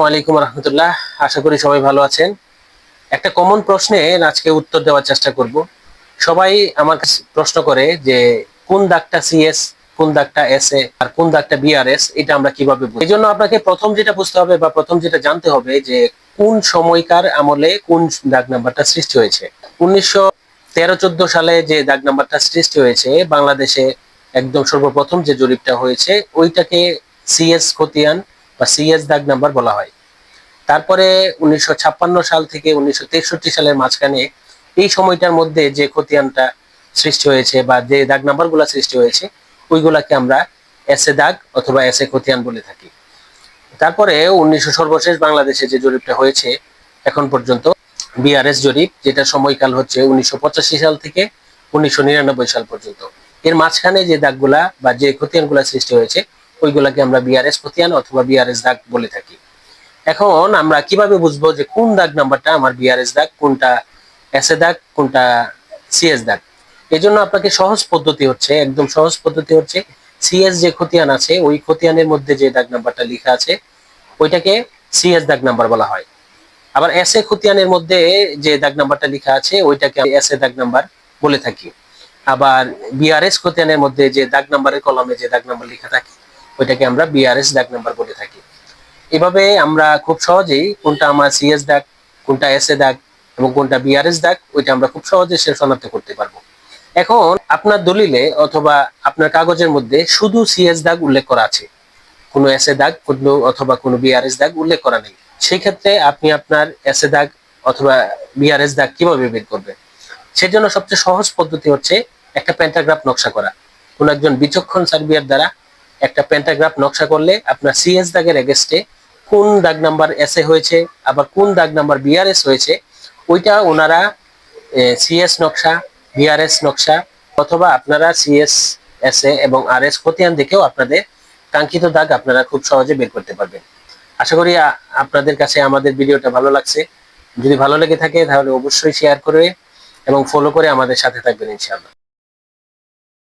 আসসালামু আলাইকুম রহমতুল্লাহ। আশা করি সবাই ভালো আছেন। একটা কমন প্রশ্নে আজকে উত্তর দেওয়ার চেষ্টা করব। সবাই আমার কাছে প্রশ্ন করে যে কোন দাগটা সিএস, কোন দাগটা এসএ আর কোন দাগটা বিআরএস, এটা আমরা কিভাবে বুঝব? এই জন্য আপনাকে প্রথম যেটা বুঝতে হবে বা প্রথম যেটা জানতে হবে যে কোন সময়কার আমলে কোন দাগ নাম্বারটা সৃষ্টি হয়েছে। 1913-14 সালে যে দাগ নাম্বারটা সৃষ্টি হয়েছে বাংলাদেশে, একদম সর্বপ্রথম যে জরিপটা হয়েছে ওইটাকে সিএস খতিয়ান বা সিএস দাগ নাম্বার বলা হয়। তারপরে 1956 সাল থেকে 1963 সালের মাঝখানে এই সময়টার মধ্যে যে খতিয়ানটা সৃষ্টি হয়েছে বা যে দাগ নাম্বার গুলা সৃষ্টি হয়েছে ওইগুলাকে আমরা এসএ দাগ অথবা এসএ খতিয়ান বলে থাকি। তারপরে সর্বশেষ বাংলাদেশে যে জরিপটা হয়েছে এখন পর্যন্ত বিআরএস জরিপ, যেটা সময়কাল হচ্ছে 1985 সাল থেকে 1999 সাল পর্যন্ত। এর মাঝখানে যে দাগগুলা বা যে খতিয়ানগুলা সৃষ্টি হয়েছে ওইগুলাকে আমরা বিআরএস খতিয়ান অথবা বিআরএস দাগ বলে থাকি। এখন আমরা কিভাবে বুঝবো যে কোন দাগ নাম্বারটা আমার বিআরএস দাগ, কোনটা এসএ দাগ, কোনটা সিএস দাগ? এই জন্য আপনাকে সহজ পদ্ধতি হচ্ছে, একদম সহজ পদ্ধতি হচ্ছে, সিএস যে খতিয়ান আছে ওই খতিয়ানের মধ্যে যে দাগ নাম্বারটা লেখা আছে ওইটাকে সিএস দাগ নাম্বার বলা হয়। আবার এসএ খতিয়ানের মধ্যে যে দাগ নাম্বারটা লেখা আছে ওইটাকে এসএ দাগ নাম্বার বলে থাকি। আবার বিআরএস খতিয়ানের মধ্যে যে দাগ নাম্বারের কলমে যে দাগ নাম্বার লেখা থাকে ওইটাকে আমরা বিআরএস দাগ নাম্বার বলে থাকি। এভাবে আমরা খুব সহজেই কোনটা আমার সিএস দাগ, কোনটা এসএ দাগ এবং কোনটা বিআরএস দাগ ওইটা আমরা খুব সহজে শনাক্ত করতে পারবো। এখন আপনার দলিলে অথবা আপনার কাগজের মধ্যে শুধু সিএস দাগ উল্লেখ করা আছে, কোনো এসএ দাগ কোনো অথবা কোনো বিআরএস দাগ উল্লেখ করা নেই। সেই ক্ষেত্রে আপনি আপনার এসএ দাগ অথবা বিআরএস দাগ কিভাবে বের করবেন? সেজন্য সবচেয়ে সহজ পদ্ধতি হচ্ছে একটা প্যান্টাগ্রাফ নকশা করা। কোন একজন বিচক্ষণ সার্ভেয়ার দ্বারা একটা প্যান্টাগ্রাফ নকশা করলে আপনার সিএস দাগের এগেস্টে কোন দাগ নাম্বার এসএ হয়েছে আবার কোন দাগ নাম্বার বিআরএস হয়েছে ওইটা ওনারা সিএস নকশা, বিআরএস নকশা অথবা আপনারা সিএস, এসএ এবং আরএস খতিয়ান দেখেও আপনাদের কাঙ্ক্ষিত দাগ আপনারা খুব সহজে বের করতে পারবেন। আশা করি আপনাদের কাছে আমাদের ভিডিওটা ভালো লাগছে। যদি ভালো লেগে থাকে তাহলে অবশ্যই শেয়ার করে এবং ফলো করে আমাদের সাথে থাকবেন ইনশাআল্লাহ।